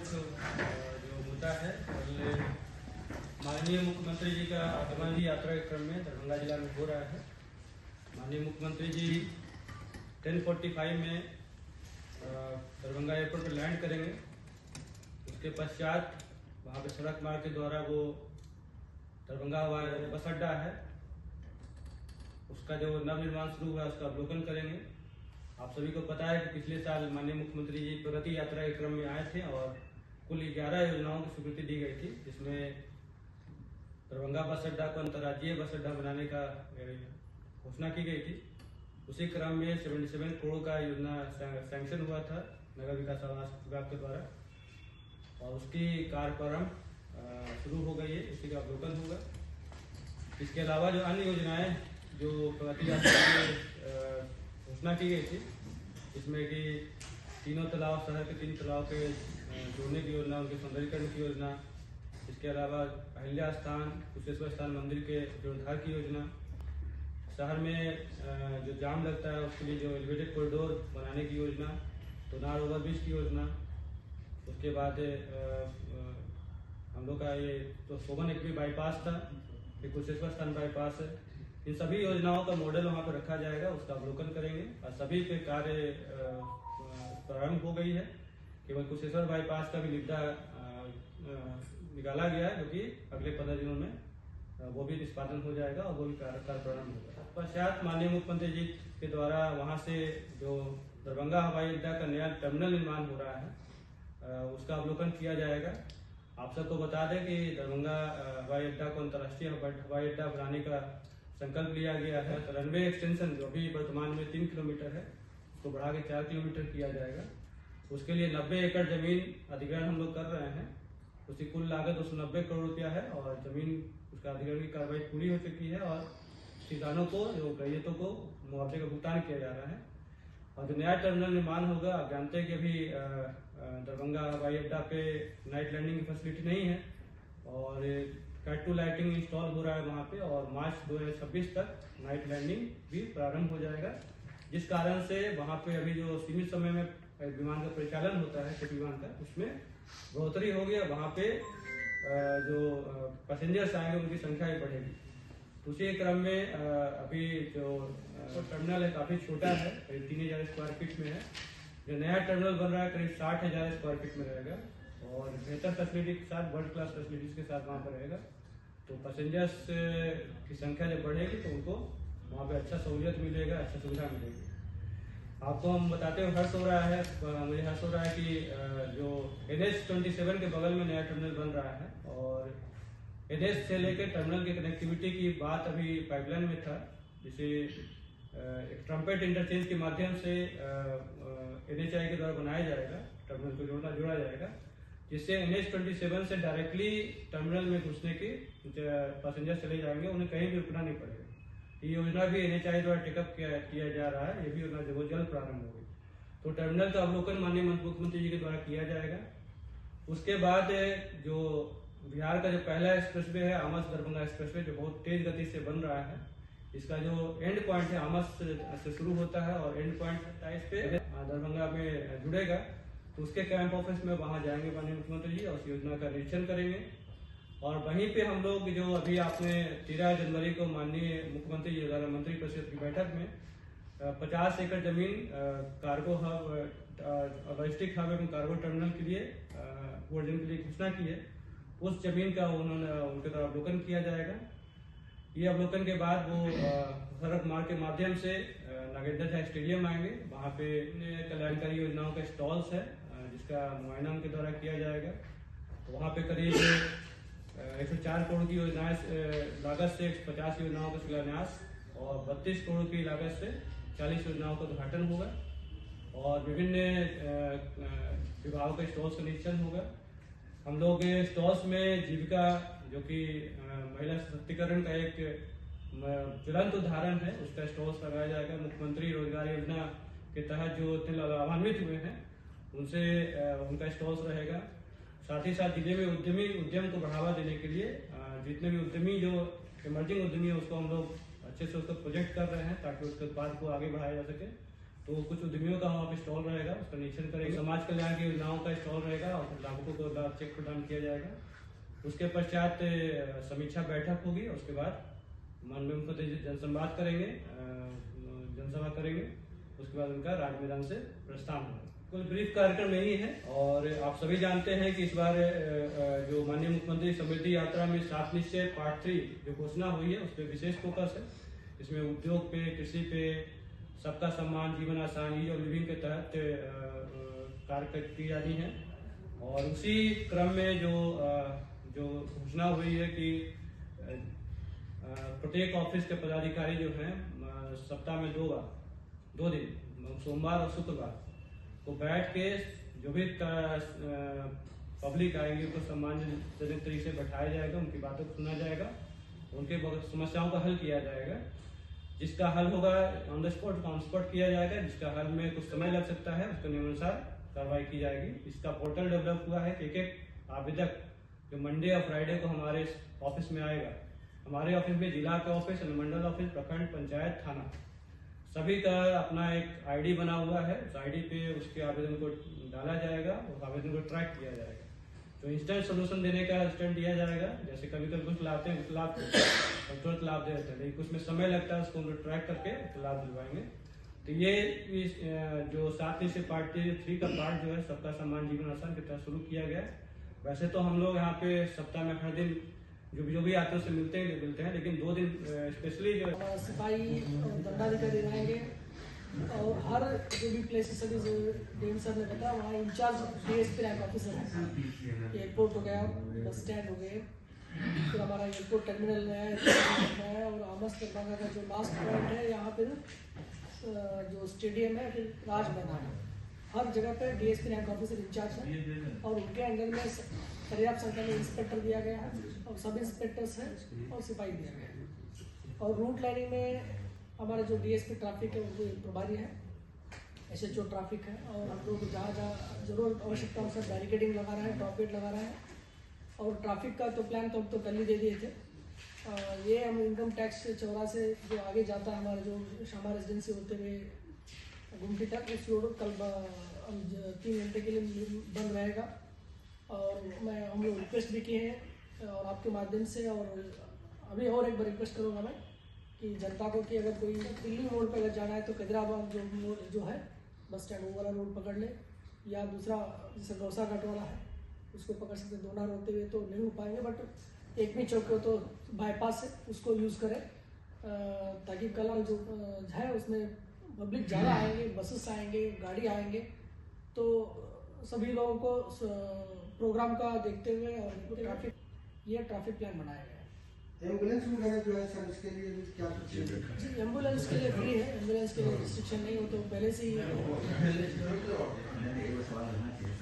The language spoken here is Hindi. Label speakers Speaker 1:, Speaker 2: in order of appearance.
Speaker 1: जो मुद्दा है, कल माननीय मुख्यमंत्री जी का आगमन यात्रा के क्रम में दरभंगा जिला में हो रहा है। माननीय मुख्यमंत्री जी 10:45 में दरभंगा एयरपोर्ट पर लैंड करेंगे। उसके पश्चात वहाँ पे सड़क मार्ग के द्वारा वो दरभंगा बस अड्डा है, उसका जो नवनिर्माण शुरू हुआ है उसका अवलोकन करेंगे। आप सभी को पता है कि पिछले साल माननीय मुख्यमंत्री जी प्रगति यात्रा के क्रम में आए थे और कुल 11 योजनाओं की स्वीकृति दी गई थी, जिसमें दरभंगा बस अड्डा को अंतर्राज्यीय बस अड्डा बनाने का घोषणा की गई थी। उसी क्रम में 77 करोड़ का योजना सैंक्शन हुआ था नगर विकास आवास विभाग के द्वारा और उसकी कार्य प्रारंभ शुरू हो गई है, उसी का अवलोकन होगा। इसके अलावा जो अन्य योजनाएं जो प्रगति यात्रा में घोषणा की गई थी, इसमें कि तीनों तालाब शहर के 3 तालाब के जोड़ने की योजना, उनके सौंदर्यीकरण की योजना, इसके अलावा अहिल्या स्थान कुशेश्वर स्थान मंदिर के जीर्णोद्धार की योजना, शहर में जो जाम लगता है उसके लिए जो एलिवेटेड कॉरिडोर बनाने की योजना, तोनार ओवरब्रिज की योजना, उसके बाद हम लोग का ये तो सोबन एक भी बाईपास था, ये कुशेश्वर स्थान बाईपास है। इन सभी योजनाओं का मॉडल वहाँ पर रखा जाएगा, उसका अवलोकन करेंगे और सभी के कार्य प्रारंभ हो गई है। केवल कुशेश्वर बाईपास का भी निविदा निकाला गया है, जो कि अगले 15 दिनों में वो भी निष्पादन हो जाएगा और वो भी कार्य प्रारंभ होगा। पश्चात माननीय मुख्यमंत्री जी के द्वारा वहाँ से जो दरभंगा हवाई अड्डा का नया टर्मिनल निर्माण हो रहा है उसका अवलोकन किया जाएगा। आप सबको बता दें कि दरभंगा हवाई अड्डा को अंतर्राष्ट्रीय हवाई अड्डा बनाने का संकल्प लिया गया है। तो रनवे एक्सटेंशन जो अभी वर्तमान में 3 किलोमीटर है, उसको बढ़ा के 4 किलोमीटर किया जाएगा। उसके लिए 90 एकड़ जमीन अधिग्रहण हम लोग कर रहे हैं। उसकी कुल लागत 290 करोड़ रुपया है और जमीन उसका अधिग्रहण की कार्रवाई पूरी हो चुकी है और किसानों को, जो रैयतों को मुआवजे का भुगतान किया जा रहा है। और जो नया टर्मिनल निर्माण होगा, आप जानते हैं कि अभी दरभंगा हवाई अड्डा पे नाइट लैंडिंग की फैसिलिटी नहीं है और कैट 2 लाइटिंग इंस्टॉल हो रहा है वहाँ पे और मार्च 2026 तक नाइट लैंडिंग भी प्रारंभ हो जाएगा, जिस कारण से वहाँ पे अभी जो सीमित समय में विमान का परिचालन होता है छोटे विमान का, उसमें बढ़ोतरी होगी और वहाँ पे जो पैसेंजर्स आएंगे उनकी संख्या भी बढ़ेगी। उसी क्रम में अभी जो टर्मिनल है काफ़ी छोटा है, करीब 3000 स्क्वायर फीट में है। जो नया टर्मिनल बन रहा है करीब 60,000 स्क्वायर फीट में रहेगा और बेहतर फैसिलिटी के साथ, वर्ल्ड क्लास फैसिलिटीज के साथ वहाँ पर रहेगा। तो पैसेंजर्स की संख्या जब बढ़ेगी तो उनको वहाँ पे अच्छा सहूलियत मिलेगा, अच्छा सुविधा मिलेगी। आपको हम बताते हुए हर्ष हो रहा है, मुझे हर्ष हो रहा है कि जो NH-27 के बगल में नया टर्मिनल बन रहा है और NH से लेकर टर्मिनल की कनेक्टिविटी की बात अभी पाइपलाइन में था, जिसे एक ट्रम्पेट इंटरचेंज के माध्यम से NHAI के द्वारा बनाया जाएगा, टर्मिनल को जोड़ा जाएगा, जिससे NH-27 से डायरेक्टली टर्मिनल में घुसने के पैसेंजर चले जाएंगे, उन्हें कहीं भी रुकना नहीं पड़ेगा। ये योजना भी NHAI द्वारा टेकअप किया जा रहा है, ये भी योजना जल्द प्रारंभ होगी। तो टर्मिनल का अवलोकन माननीय मुख्यमंत्री जी के द्वारा किया जाएगा। उसके बाद जो बिहार का जो पहला एक्सप्रेसवे है, आमस दरभंगा एक्सप्रेसवे, जो बहुत तेज गति से बन रहा है, इसका जो एंड पॉइंट है आमस से शुरू होता है और एंड पॉइंट 27 पे दरभंगा में जुड़ेगा। तो उसके कैंप ऑफिस में वहाँ जाएंगे माननीय मुख्यमंत्री जी और उस योजना का निरीक्षण करेंगे। और वहीं पे हम लोग जो अभी आपने 13 जनवरी को माननीय मुख्यमंत्री जी द्वारा मंत्री परिषद की बैठक में 50 एकड़ जमीन कार्गो हब, लॉजिस्टिक हब एवं कार्गो टर्मिनल के लिए घोषणा की है, उस जमीन का उनके द्वारा अवलोकन किया जाएगा। ये अवलोकन के बाद वो सड़क मार्ग के माध्यम से नागेंद्र झा स्टेडियम आएंगे। वहाँ पे कल्याणकारी योजनाओं के स्टॉल्स है, जिसका मुआयना उनके द्वारा किया जाएगा। तो वहाँ पे करीब 104 करोड़ की योजनाएं लागत से 50 योजनाओं का शिलान्यास और 32 करोड़ की लागत से 40 योजनाओं का उद्घाटन होगा और विभिन्न विभागों के स्टॉल्स का निरीक्षण होगा। हम लोग स्टॉल्स में जीविका, जो कि महिला सशक्तिकरण का एक ज्वलंत उदाहरण है, उसका स्टॉल्स लगाया जाएगा। मुख्यमंत्री रोजगार योजना के तहत जो लाभान्वित हुए हैं उनसे उनका स्टॉल्स रहेगा। साथ ही साथ जिले में उद्यम को बढ़ावा देने के लिए जितने भी उद्यमी जो इमर्जिंग उद्यमी है उसको हम लोग अच्छे से उसका प्रोजेक्ट कर रहे हैं ताकि उसके उत्पाद को आगे बढ़ाया जा सके। तो कुछ उद्यमियों का वहाँ पे स्टॉल रहेगा, उसका निरीक्षण करेंगे। समाज कल्याण की योजनाओं का स्टॉल रहेगा और लाभुकों को लाभ चेक प्रदान किया जाएगा। उसके पश्चात समीक्षा बैठक होगी। उसके बाद माननीय मुख्यमंत्री जी जनसंवाद करेंगे, जनसभा करेंगे। उसके बाद उनका राज मैदान से प्रस्थान होगा। कुल ब्रीफ कार्यक्रम यही है। और आप सभी जानते हैं कि इस बार जो माननीय मुख्यमंत्री समृद्धि यात्रा में 7 निश्चय पार्ट 3 जो घोषणा हुई है उस पर विशेष फोकस है। इसमें उद्योग पे, कृषि पे, सबका सम्मान, जीवन आसान, ईज ऑफ लिविंग के तहत कार्य की जानी है। और उसी क्रम में जो घोषणा हुई है कि प्रत्येक ऑफिस के पदाधिकारी जो हैं सप्ताह में 2 दिन, सोमवार और शुक्रवार को बैठ के जो भी पब्लिक आएगी उनको सम्मानजनक तरीके से बैठाया जाएगा, उनकी बातों को सुना जाएगा, उनके समस्याओं का हल किया जाएगा। जिसका हल होगा ऑन द स्पॉट किया जाएगा, जिसका हल में कुछ समय लग सकता है उसके नियमानुसार कार्रवाई की जाएगी। इसका पोर्टल डेवलप हुआ है। एक आवेदक जो मंडे और फ्राइडे को हमारे ऑफिस में आएगा, हमारे ऑफिस में जिला के ऑफिस, अनुमंडल ऑफिस, प्रखंड, पंचायत, थाना सभी का अपना एक आईडी बना हुआ है। उस आईडी पे उसके आवेदन को डाला जाएगा और आवेदन को ट्रैक किया जाएगा। तो इंस्टेंट सोल्यूशन देने का इंस्टेंट दिया जाएगा। जैसे कभी कभी कुछ लाते हैं, कुछ लाभ तुरंत लाभ दे देते हैं, लेकिन कुछ में समय लगता है, उसको हम लोग ट्रैक करके लाभ दिलवाएंगे। तो ये जो 7 से पार्ट 3 का पार्ट जो है सबका सम्मान जीवन आसान के तहत शुरू किया गया है। वैसे तो हम लोग यहाँ पे सप्ताह में हर दिन जो भी आते हैं उससे मिलते हैं, लेकिन 2 दिन स्पेशली जो
Speaker 2: सिपाही दंडाधिकारी रहेंगे और हर जो भी प्लेसेस अभी डेन सर ने बताया वहाँ इंचार्ज डीएसपी रैंक ऑफिसर है। एयरपोर्ट हो गया, बस स्टैंड हो गए, फिर हमारा एयरपोर्ट टर्मिनल है और आमस दरभंगा का जो लास्ट पॉइंट है यहाँ पे जो स्टेडियम है, फिर राज मैदान है। हर जगह पे डीएसपी रैंक ऑफिसर इंचार्ज है और उनके अंडर में पर्याप्त संख्या में इंस्पेक्टर दिया गया है और सब इंस्पेक्टर्स हैं और सिपाही दिया गया है। और रूट लाइनिंग में हमारे जो डीएसपी ट्रैफिक है उनको प्रभारी है, एसएचओ ट्रैफिक है और हम लोग जहाँ जरूरत आवश्यकता अनुसार बैरिकेडिंग लगा रहे हैं, टॉपगेट लगा रहे हैं। और ट्रैफिक का तो प्लान तो हम तो कल ही दे दिए थे। ये हम इनकम टैक्स चौरा से जो आगे जाता है हमारे जो शामा रेजिडेंसी होते हुए गुमटी तक, उस रोड कल 3 घंटे के लिए बंद रहेगा। और हम लोग रिक्वेस्ट भी किए हैं और आपके माध्यम से, और अभी और एक बार रिक्वेस्ट करूँगा मैं कि जनता को कि अगर कोई दिल्ली मोड़ पर अगर जाना है तो कैदराबाद जो है बस स्टैंड वो वाला रोड पकड़ ले, या दूसरा जैसे गौसा घाट वाला है उसको पकड़ सकते। दोनार होते हुए तो नहीं हो पाएंगे, बट एकमी चौक को तो बाईपास है उसको यूज़ करें, ताकि कल जो है उसमें पब्लिक ज़्यादा आएंगे, बसेस आएंगे, गाड़ी आएंगे, तो सभी लोगों को प्रोग्राम का देखते हुए और ट्रैफिक प्लान बनाया गया है।
Speaker 3: एम्बुलेंस वगैरह जो है सर इसके लिए क्या
Speaker 2: जी एम्बुलेंस के लिए फ्री है, एम्बुलेंस के लिए रिस्ट्रिक्शन नहीं हो, तो पहले से ही